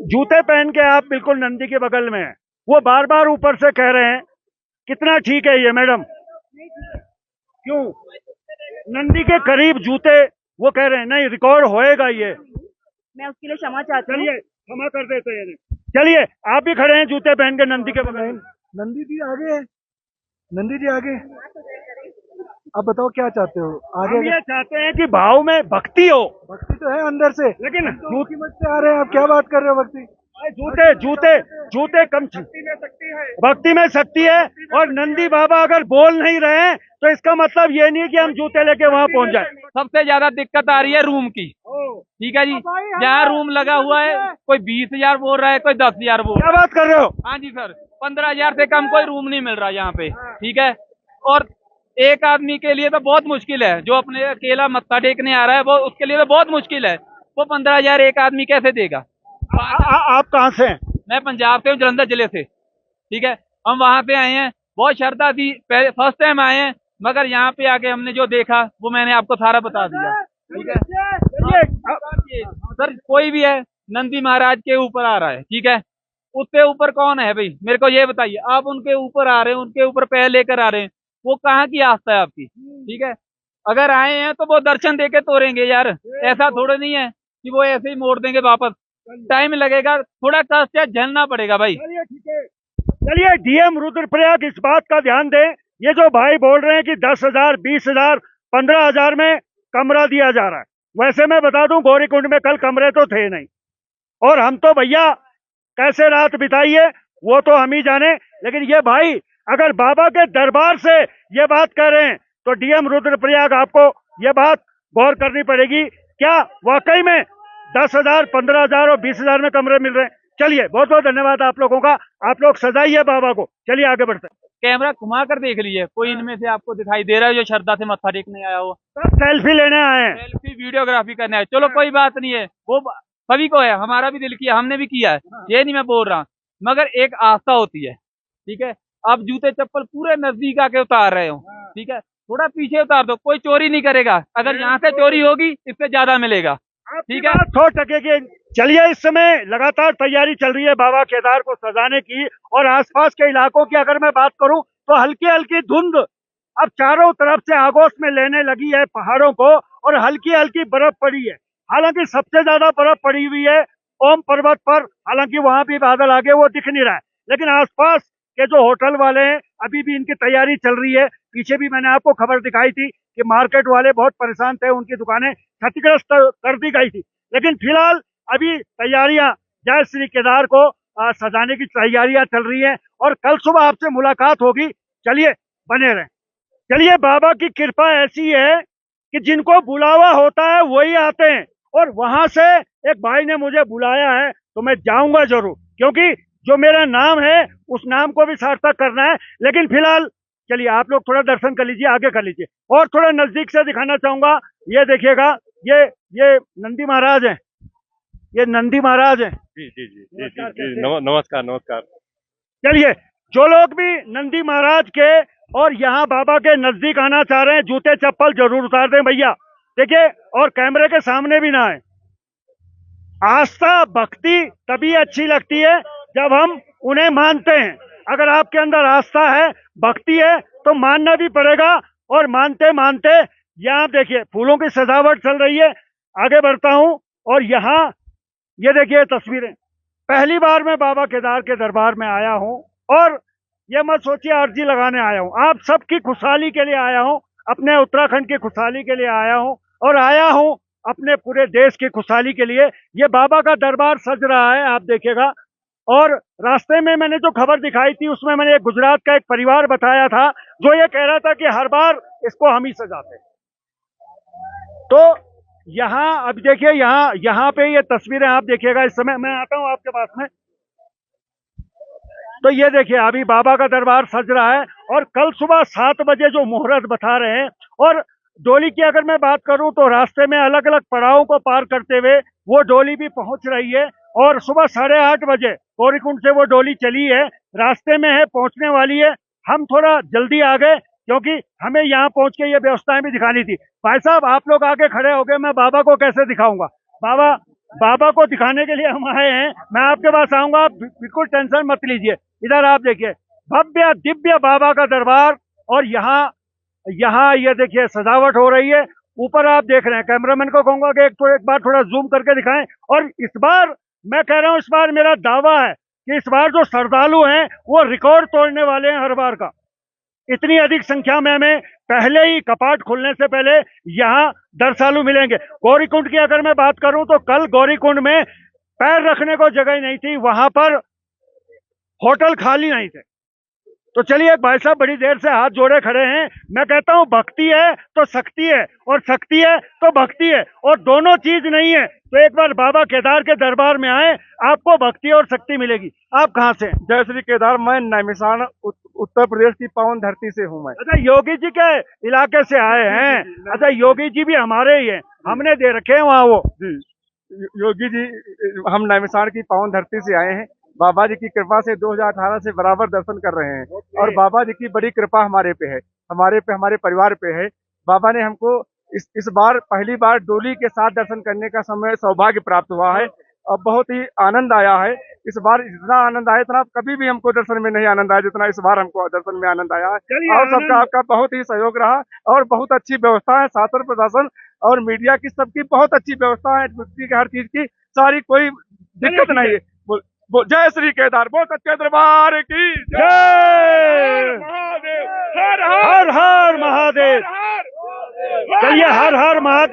जूते पहन के आप बिल्कुल नंदी के बगल में हैं। वो बार बार ऊपर से कह रहे हैं कितना ठीक है ये मैडम? क्यों? नंदी के करीब जूते, वो कह रहे हैं नहीं रिकॉर्ड होएगा ये। मैं उसके लिए क्षमा चाहती हूँ। चलिए क्षमा कर देते हैं। चलिए आप भी खड़े हैं जूते पहन के नंदी के बगल में। नंदी जी आगे है, नंदी जी आगे। अब बताओ क्या चाहते हो आगे? हम ये चाहते हैं कि भाव में भक्ति हो। भक्ति तो है अंदर से, लेकिन जूत की मत से आ रहे हैं, आप क्या बात कर रहे हो? भक्ति जूते जूते जूते कम भक्ति में शक्ति है। और नंदी बाबा अगर बोल नहीं रहे हैं तो इसका मतलब ये नहीं है कि हम जूते लेके वहाँ पहुँच जाए। सबसे ज्यादा दिक्कत आ रही है रूम की। ठीक है जी, जहाँ रूम लगा हुआ है कोई 20,000 बोल रहा है, कोई 10,000 बोल क्या रहा है। बात कर रहे हो? हाँ जी सर, 15,000 से कम कोई रूम नहीं मिल रहा यहाँ पे। ठीक है, और एक आदमी के लिए तो बहुत मुश्किल है, जो अपने अकेला मत्था टेकने आ रहा है वो, उसके लिए तो बहुत मुश्किल है। वो 15,000 एक आदमी कैसे देगा? आप कहाँ से हैं? मैं पंजाब से हूँ, जलंधर जिले से। ठीक है, हम वहाँ पे आए हैं, बहुत श्रद्धा थी, पहले फर्स्ट टाइम आए हैं, मगर यहाँ पे आके हमने जो देखा वो मैंने आपको सारा बता दिया। ठीक है सर, कोई भी है नंदी महाराज के ऊपर आ रहा है, ठीक है, उससे ऊपर कौन है भाई? मेरे को ये बताइए। आप उनके ऊपर आ रहे हैं, उनके ऊपर पैर लेकर आ रहे हैं, वो कहाँ की आस्था है आपकी? ठीक है, अगर आए हैं तो वो दर्शन देके तोड़ेंगे यार, ऐसा थोड़ा नहीं है कि वो ऐसे ही मोड़ देंगे वापस। टाइम लगेगा, थोड़ा कष्ट है, झेलना पड़ेगा भाई। चलिए डीएम रुद्रप्रयाग इस बात का ध्यान दें, ये जो भाई बोल रहे हैं कि 10,000, 20,000, 15,000 में कमरा दिया जा रहा है। वैसे मैं बता दूं गौरीकुंड में कल कमरे तो थे नहीं, और हम तो भैया कैसे रात बिताई है वो तो हम ही जाने। लेकिन ये भाई अगर बाबा के दरबार से ये बात कह रहे हैं तो डीएम रुद्रप्रयाग आपको ये बात गौर करनी पड़ेगी, क्या वाकई में 10,000, 15,000 और 20,000 में कमरे मिल रहे हैं? चलिए बहुत बहुत धन्यवाद आप लोगों का, आप लोग सजाइए बाबा को। चलिए आगे बढ़ते हैं। कैमरा घुमा कर देख लीजिए, कोई इनमें से आपको दिखाई दे रहा है जो श्रद्धा से मत्था टेकने आया हो? सब सेल्फी लेने आए हैं, सेल्फी वीडियोग्राफी करने आए। चलो कोई बात नहीं है, वो सभी को है, हमारा भी दिल किया, हमने भी किया है, ये नहीं मैं बोल रहा, मगर एक आस्था होती है। ठीक है, आप जूते चप्पल पूरे नजदीक आके उतार रहे हो, ठीक है, थोड़ा पीछे उतार दो, कोई चोरी नहीं करेगा। अगर यहाँ से चोरी होगी इससे ज्यादा मिलेगा। ठीक है, 100% की। चलिए इस समय लगातार तैयारी चल रही है बाबा केदार को सजाने की, और आसपास के इलाकों की अगर मैं बात करूं तो हल्की हल्की धुंध अब चारों तरफ से आगोश में लेने लगी है पहाड़ों को, और हल्की हल्की बर्फ पड़ी है। हालांकि सबसे ज्यादा बर्फ पड़ी हुई है ओम पर्वत पर, हालांकि वहां भी बादल आगे वो दिख नहीं रहा है, लेकिन आसपास के जो होटल वाले हैं अभी भी इनकी तैयारी चल रही है। पीछे भी मैंने आपको खबर दिखाई थी कि मार्केट वाले बहुत परेशान थे, उनकी दुकानें क्षतिग्रस्त कर दी गई थी। लेकिन फिलहाल अभी तैयारियां जय श्री केदार को सजाने की तैयारियां चल रही हैं, और कल सुबह आपसे मुलाकात होगी। चलिए बने रहें। चलिए बाबा की कृपा ऐसी है कि जिनको बुलावा होता है वही आते हैं, और वहां से एक भाई ने मुझे बुलाया है तो मैं जाऊंगा जरूर, क्योंकि जो मेरा नाम है उस नाम को भी सार्थक करना है। लेकिन फिलहाल चलिए आप लोग थोड़ा दर्शन कर लीजिए, आगे कर लीजिए, और थोड़ा नजदीक से दिखाना चाहूंगा। ये देखिएगा, ये नंदी महाराज हैं, ये नंदी महाराज हैं। जी जी जी जी जी जी, नमस्कार नमस्कार। चलिए जो लोग भी नंदी महाराज के और यहाँ बाबा के नजदीक आना चाह रहे हैं जूते चप्पल जरूर उतार दें भैया, देखिए, और कैमरे के सामने भी ना आए। आस्था भक्ति तभी अच्छी लगती है जब हम उन्हें मानते हैं। अगर आपके अंदर आस्था है, भक्ति है, तो मानना भी पड़ेगा, और मानते मानते यहाँ देखिए फूलों की सजावट चल रही है। आगे बढ़ता हूँ, और यहाँ ये देखिए तस्वीरें, पहली बार मैं बाबा केदार के दरबार में आया हूँ, और ये मत सोचिए अर्जी लगाने आया हूँ, आप सबकी खुशहाली के लिए आया हूँ, अपने उत्तराखंड की खुशहाली के लिए आया हूँ, और आया हूँ अपने पूरे देश की खुशहाली के लिए। ये बाबा का दरबार सज रहा है, आप देखिएगा। और रास्ते में मैंने जो खबर दिखाई थी उसमें मैंने एक गुजरात का एक परिवार बताया था जो ये कह रहा था कि हर बार इसको हम ही सजाते हैं। तो यहाँ अब देखिए, यहाँ पे ये तस्वीरें आप देखिएगा। इस समय मैं आता हूँ आपके पास में, तो ये देखिए अभी बाबा का दरबार सज रहा है, और कल सुबह 7 बजे जो मुहूर्त बता रहे हैं। और डोली की अगर मैं बात करूं तो रास्ते में अलग अलग पड़ावों को पार करते हुए वो डोली भी पहुंच रही है, और सुबह 8:30 बजे गौरीकुंड से वो डोली चली है, रास्ते में है, पहुंचने वाली है। हम थोड़ा जल्दी आ गए क्योंकि हमें यहाँ पहुंच के ये व्यवस्थाएं भी दिखानी थी। भाई साहब आप लोग आगे खड़े हो गए, मैं बाबा को कैसे दिखाऊंगा? बाबा बाबा को दिखाने के लिए हम आए हैं। मैं आपके पास आऊंगा, आप बिल्कुल टेंशन मत लीजिए। इधर आप देखिए, भव्य दिव्य बाबा का दरबार, और यहाँ यहाँ ये देखिए सजावट हो रही है। ऊपर आप देख रहे हैं, कैमरामैन को कहूंगा कि एक बार थोड़ा जूम करके दिखाएं। और इस बार मैं कह रहा हूं, इस बार मेरा दावा है कि इस बार जो श्रद्धालु हैं वो रिकॉर्ड तोड़ने वाले हैं हर बार का। इतनी अधिक संख्या में हमें पहले ही कपाट खुलने से पहले यहाँ दर्शालु मिलेंगे। गौरीकुंड की अगर मैं बात करूं तो कल गौरीकुंड में पैर रखने को जगह नहीं थी, वहां पर होटल खाली नहीं थे। तो चलिए, भाई साहब बड़ी देर से हाथ जोड़े खड़े हैं। मैं कहता हूं भक्ति है तो शक्ति है, और शक्ति है तो भक्ति है, और दोनों चीज नहीं है। तो एक बार बाबा केदार के दरबार में आए, आपको भक्ति और शक्ति मिलेगी। आप कहाँ से? जय श्री केदार। मैं नैमिषारण उत्तर प्रदेश की पावन धरती से हूँ मैं। अच्छा, योगी जी के इलाके से आए हैं। अच्छा, योगी जी भी हमारे ही हैं, हमने दे रखे हैं वहाँ वो। जी, योगी जी, हम नैमिषारण की पावन धरती से आए हैं। बाबा जी की कृपा से 2018 से बराबर दर्शन कर रहे हैं, और बाबा जी की बड़ी कृपा हमारे पे है, हमारे परिवार पे है। बाबा ने हमको इस बार पहली बार डोली के साथ दर्शन करने का समय सौभाग्य प्राप्त हुआ है, और बहुत ही आनंद आया है। इस बार इतना आनंद आया, इतना कभी भी हमको दर्शन में नहीं आनंद आया जितना इस बार हमको दर्शन में आनंद आया है। और सबका आपका बहुत ही सहयोग रहा, और बहुत अच्छी व्यवस्था है। शासन प्रशासन और मीडिया की सबकी बहुत अच्छी व्यवस्था है, हर चीज की सारी कोई दिक्कत नहीं है। जय श्री केदार। बोल सच्चे दरबार की जय। महादेव। हर हर महादेव। चलिए, हर हर महादेव।